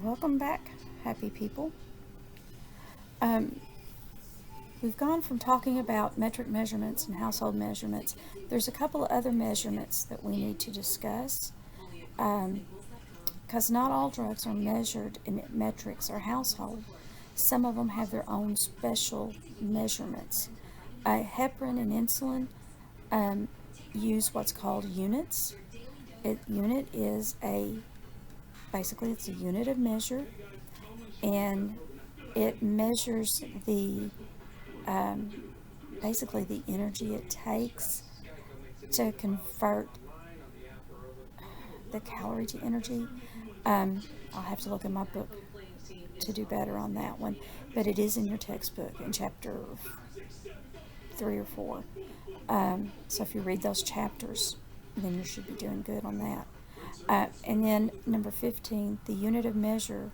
Welcome back, happy people. We've gone from talking about metric measurements and household measurements. There's a couple of other measurements that we need to discuss, because not all drugs are measured in metrics or household. Some of them have their own special measurements. Heparin and insulin use what's called units. Unit is basically it's a unit of measure, and it measures basically the energy it takes to convert the calorie to energy. I'll have to look in my book to do better on that one, but it is in your textbook in chapter 3 or 4. So if you read those chapters, then you should be doing good on that. And then number 15, the unit of measure,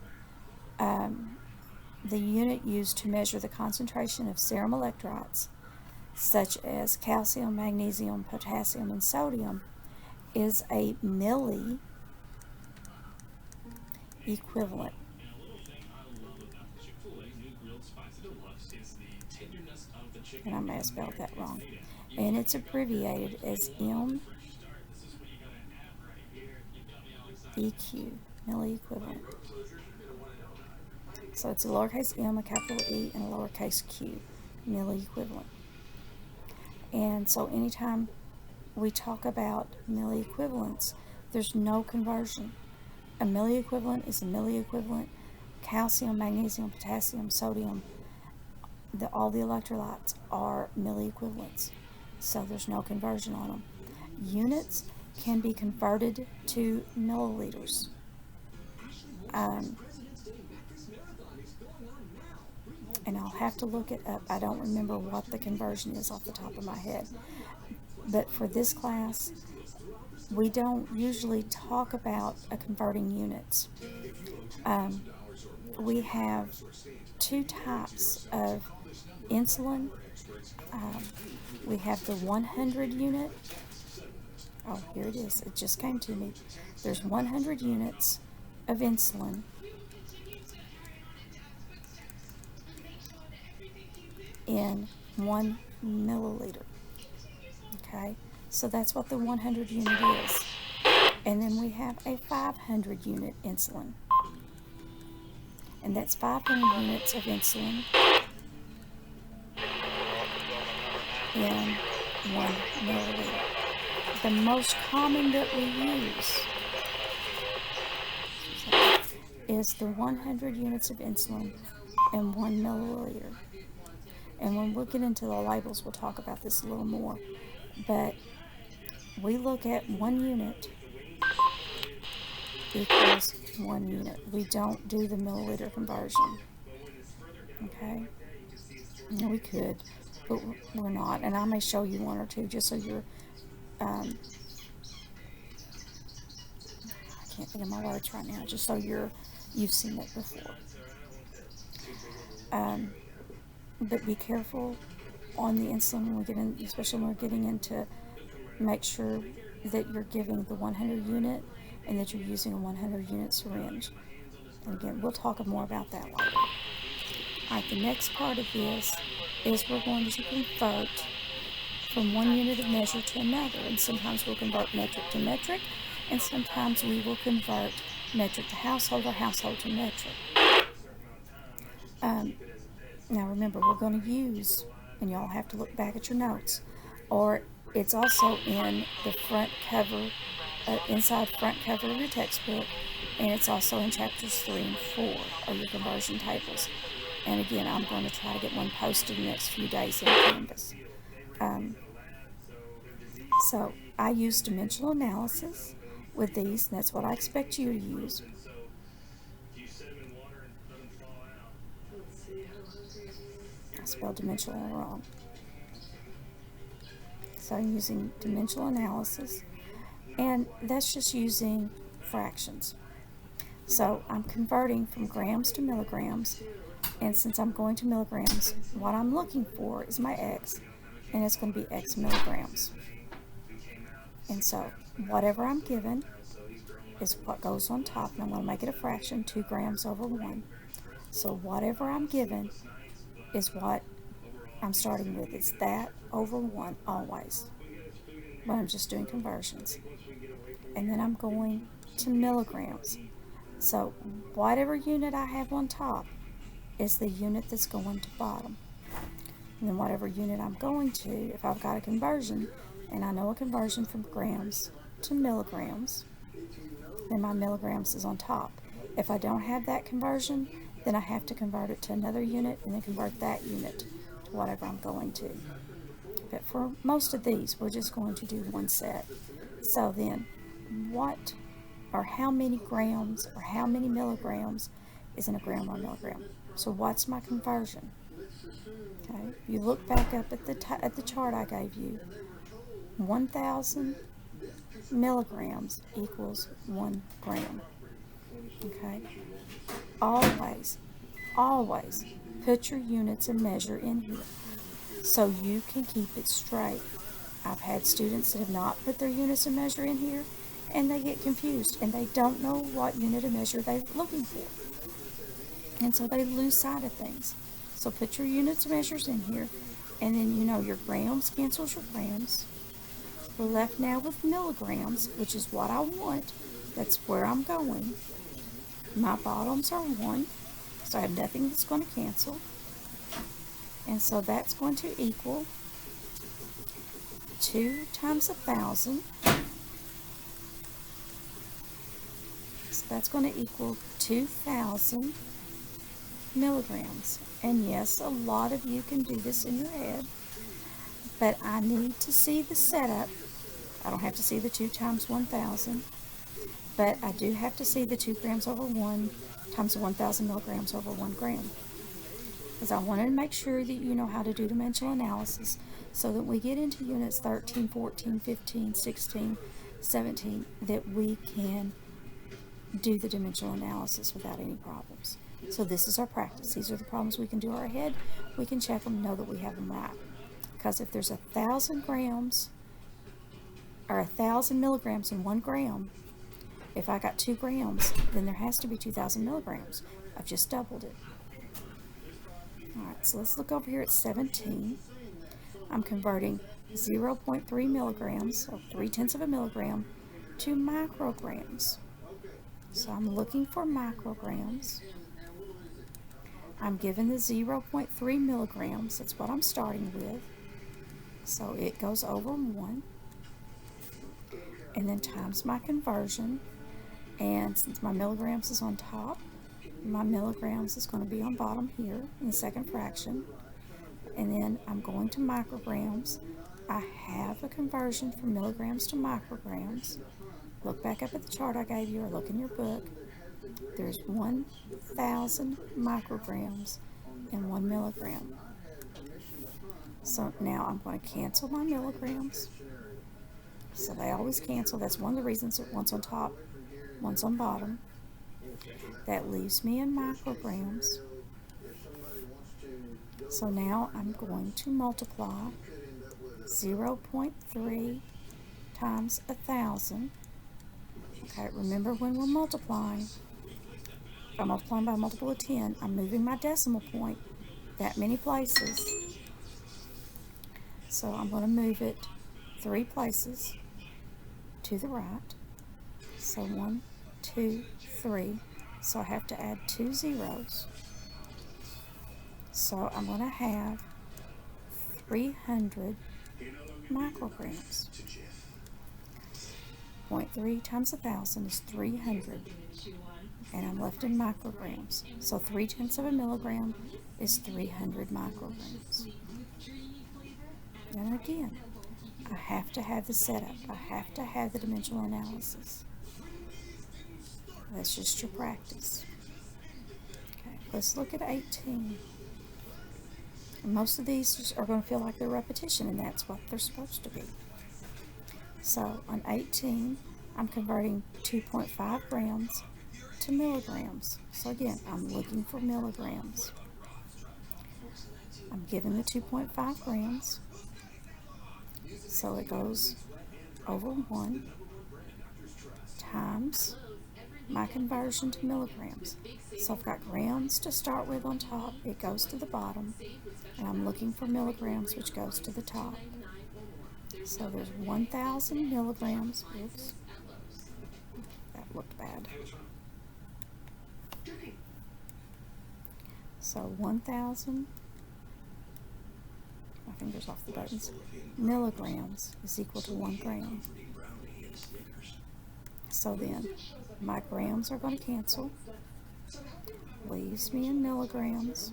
the unit used to measure the concentration of serum electrolytes, such as calcium, magnesium, potassium, and sodium, is a milli equivalent. And I may have spelled that wrong. And it's abbreviated as MEQ, milli equivalent. So it's a lowercase m, a capital E, and a lowercase q, milli equivalent. And so anytime we talk about milli equivalents, there's no conversion. A milli equivalent is a milli equivalent. Calcium, magnesium, potassium, sodium, all the electrolytes are milli equivalents. So there's no conversion on them. Units can be converted to milliliters. And I'll have to look it up. I don't remember what the conversion is off the top of my head. But for this class, we don't usually talk about converting units. We have two types of insulin. We have the 100 unit. Oh, here it is. It just came to me. There's 100 units of insulin in 1 milliliter. Okay, so that's what the 100 unit is. And then we have a 500 unit insulin. And that's 500 units of insulin in 1 milliliter. The most common that we use is the 100 units of insulin in 1 milliliter. And when we'll get into the labels, we'll talk about this a little more. But we look at 1 unit equals 1 unit. We don't do the milliliter conversion. Okay? No, we could, but we're not. And I may show you one or two just so you're, I can't think of my words right now, just so you've seen it before. But be careful on the insulin when we get in, especially when we're getting into, make sure that you're giving the 100 unit and that you're using a 100 unit syringe. And again, we'll talk more about that later. Alright, the next part of this is we're going to convert from 1 unit of measure to another. And sometimes we'll convert metric to metric, and sometimes we will convert metric to household or household to metric. Now remember, we're going to use, and y'all have to look back at your notes, or it's also in the front cover, inside front cover of your textbook, and it's also in chapters 3 and 4 of your conversion tables. And again, I'm going to try to get one posted in the next few days in Canvas. So I use dimensional analysis with these, and that's what I expect you to use. I spelled dimensional wrong. So I'm using dimensional analysis, and that's just using fractions. So I'm converting from grams to milligrams, and since I'm going to milligrams, what I'm looking for is my x, and it's going to be x milligrams. And so whatever I'm given is what goes on top, and I'm going to make it a fraction, 2 grams over 1. So whatever I'm given is what I'm starting with. It's that over 1 always, but I'm just doing conversions. And then I'm going to milligrams. So whatever unit I have on top is the unit that's going to bottom. And then whatever unit I'm going to, if I've got a conversion, and I know a conversion from grams to milligrams, then my milligrams is on top. If I don't have that conversion, then I have to convert it to another unit and then convert that unit to whatever I'm going to. But for most of these, we're just going to do one set. So then, what or how many grams or how many milligrams is in a gram or milligram? So what's my conversion? Okay, if you look back up at the chart I gave you, 1,000 milligrams equals 1 gram. Okay, always put your units and measure in here so you can keep it straight. I've had students that have not put their units and measure in here, and they get confused and they don't know what unit of measure they're looking for, and so they lose sight of things. So put your units and measures in here, and then you know your grams cancels your grams. We're left now with milligrams, which is what I want. That's where I'm going. My bottoms are 1, so I have nothing that's going to cancel. And so that's going to equal 2 times 1,000. So that's going to equal 2,000 milligrams. And yes, a lot of you can do this in your head, but I need to see the setup. I don't have to see the 2 times 1,000, but I do have to see the 2 grams over 1 times 1,000 milligrams over 1 gram. Because I wanted to make sure that you know how to do dimensional analysis so that we get into units 13, 14, 15, 16, 17, that we can do the dimensional analysis without any problems. So this is our practice. These are the problems we can do our head. We can check them, know that we have them right. Because if there's 1,000 grams or 1,000 milligrams in 1 gram, if I got 2 grams, then there has to be 2,000 milligrams. I've just doubled it. Alright, so let's look over here at 17. I'm converting 0.3 milligrams, or 3/10 of a milligram, to micrograms. So I'm looking for micrograms. I'm given the 0.3 milligrams. That's what I'm starting with. So it goes over 1. And then times my conversion. And since my milligrams is on top, my milligrams is going to be on bottom here in the second fraction. And then I'm going to micrograms. I have a conversion from milligrams to micrograms. Look back up at the chart I gave you, or look in your book. There's 1,000 micrograms in 1 milligram. So now I'm going to cancel my milligrams. So they always cancel. That's one of the reasons that one's on top, one's on bottom. That leaves me in micrograms. So now I'm going to multiply 0.3 times 1,000. Okay, remember when we're multiplying, if I'm multiplying by a multiple of 10, I'm moving my decimal point that many places. So I'm going to move it 3 places to the right. So 1, 2, 3. So I have to add 2 zeros. So I'm going to have 300 micrograms. 0.3 times 1,000 is 300. And I'm left in micrograms. So 3/10 of a milligram is 300 micrograms. And again, I have to have the setup. I have to have the dimensional analysis. That's just your practice. Okay, let's look at 18. And most of these are going to feel like they're repetition, and that's what they're supposed to be. So on 18, I'm converting 2.5 grams to milligrams. So again, I'm looking for milligrams. I'm given the 2.5 grams. So it goes over 1 times my conversion to milligrams. So I've got grams to start with on top, it goes to the bottom, and I'm looking for milligrams, which goes to the top. So there's 1,000 milligrams. Oops, that looked bad. So 1,000, my fingers off the buttons, milligrams is equal to 1 gram. So then my grams are going to cancel, leaves me in milligrams.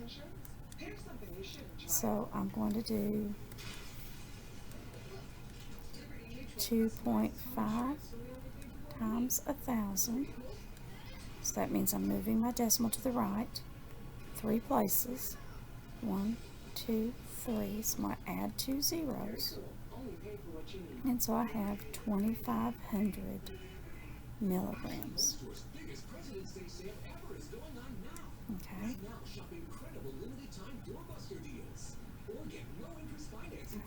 So I'm going to do 2.5 times 1,000. So that means I'm moving my decimal to the right 3 places. 1, 2, 3. So I'm going to add 2 zeros. And so I have 2,500 milligrams. Okay.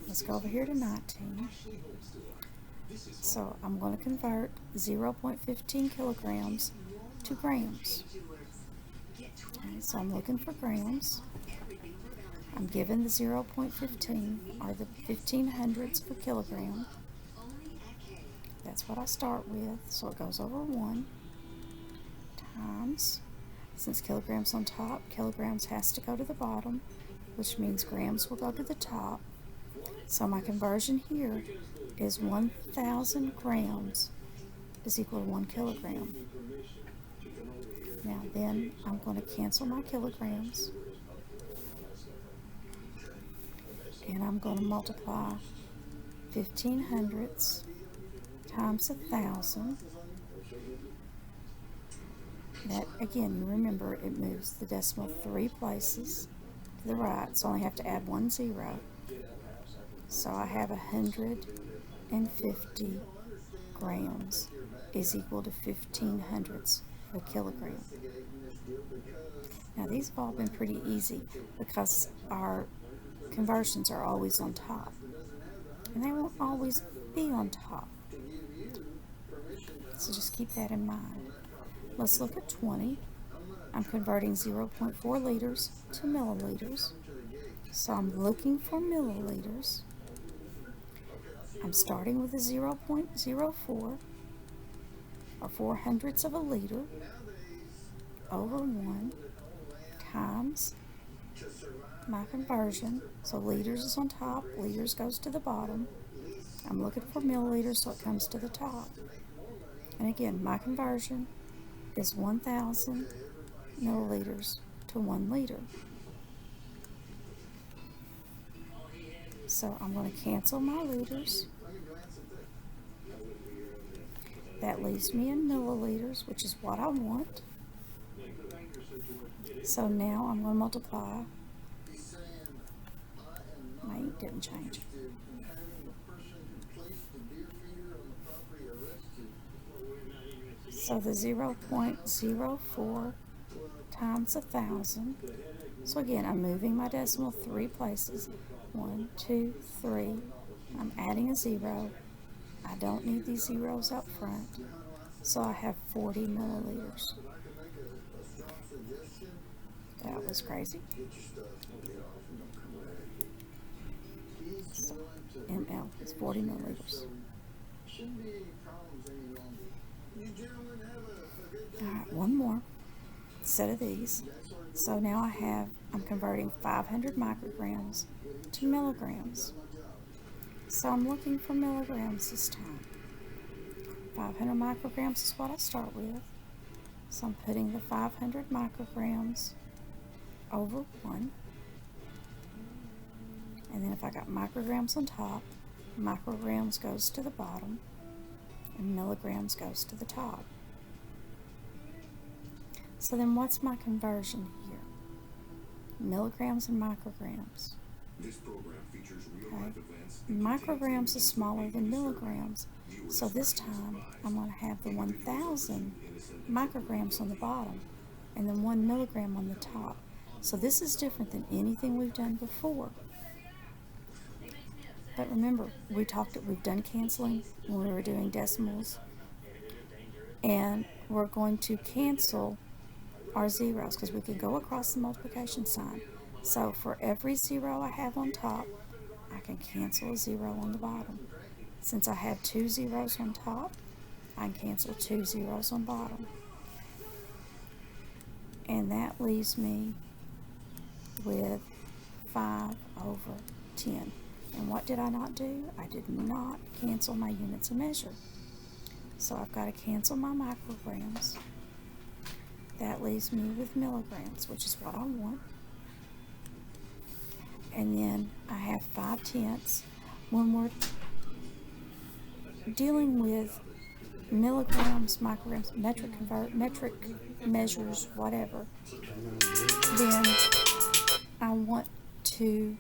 Let's go over here to 19. So I'm going to convert 0.15 kilograms to grams. Okay, so I'm looking for grams. I'm given the 0.15 or the 1500ths per kilogram. That's what I start with. So it goes over 1 times, since kilograms on top, kilograms has to go to the bottom, which means grams will go to the top. So my conversion here is 1,000 grams is equal to 1 kilogram. Now then I'm going to cancel my kilograms, and I'm going to multiply 1500ths times 1,000. That, again, you remember, it moves the decimal 3 places to the right, so I only have to add 1 zero. So I have 150 grams is equal to 1500ths of a kilogram. Now these have all been pretty easy because our conversions are always on top, and they won't always be on top. So just keep that in mind. Let's look at 20. I'm converting 0.4 liters to milliliters. So I'm looking for milliliters. I'm starting with a 0.04 or 400ths of a liter over 1 times my conversion. So liters is on top, liters goes to the bottom. I'm looking for milliliters, so it comes to the top. And again, my conversion is 1,000 milliliters to 1 liter. So I'm going to cancel my liters. That leaves me in milliliters, which is what I want. So now I'm going to multiply. My ink didn't change. So the 0.04 times 1,000. So again, I'm moving my decimal 3 places. 1, 2, 3. I'm adding a 0. I don't need these zeros up front. So I have 40 milliliters. That was crazy. So ml is 40 milliliters. Alright, one more set of these. So now I'm converting 500 micrograms to milligrams. So I'm looking for milligrams this time. 500 micrograms is what I start with. So I'm putting the 500 micrograms over 1. And then if I got micrograms on top, micrograms goes to the bottom, and milligrams goes to the top. So then what's my conversion here? Milligrams and micrograms. This program features real-life events. Micrograms is smaller than milligrams, so this time I'm going to have the 1,000 micrograms on the bottom and then 1 milligram on the top. So this is different than anything we've done before. But remember, we've done canceling when we were doing decimals, and we're going to cancel our zeros because we can go across the multiplication sign. So for every zero I have on top, I can cancel a zero on the bottom. Since I have 2 zeros on top, I can cancel 2 zeros on bottom. And that leaves me with 5 over 10. And what did I not do? I did not cancel my units of measure. So I've got to cancel my micrograms. That leaves me with milligrams, which is what I want. And then I have 5/10. When we're dealing with milligrams, micrograms, metric measures, whatever, then I want to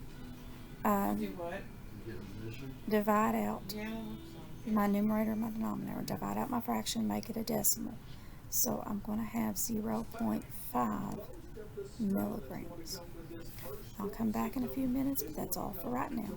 divide out my numerator and my denominator, divide out my fraction, make it a decimal. So I'm going to have 0.5 milligrams. I'll come back in a few minutes, but that's all for right now.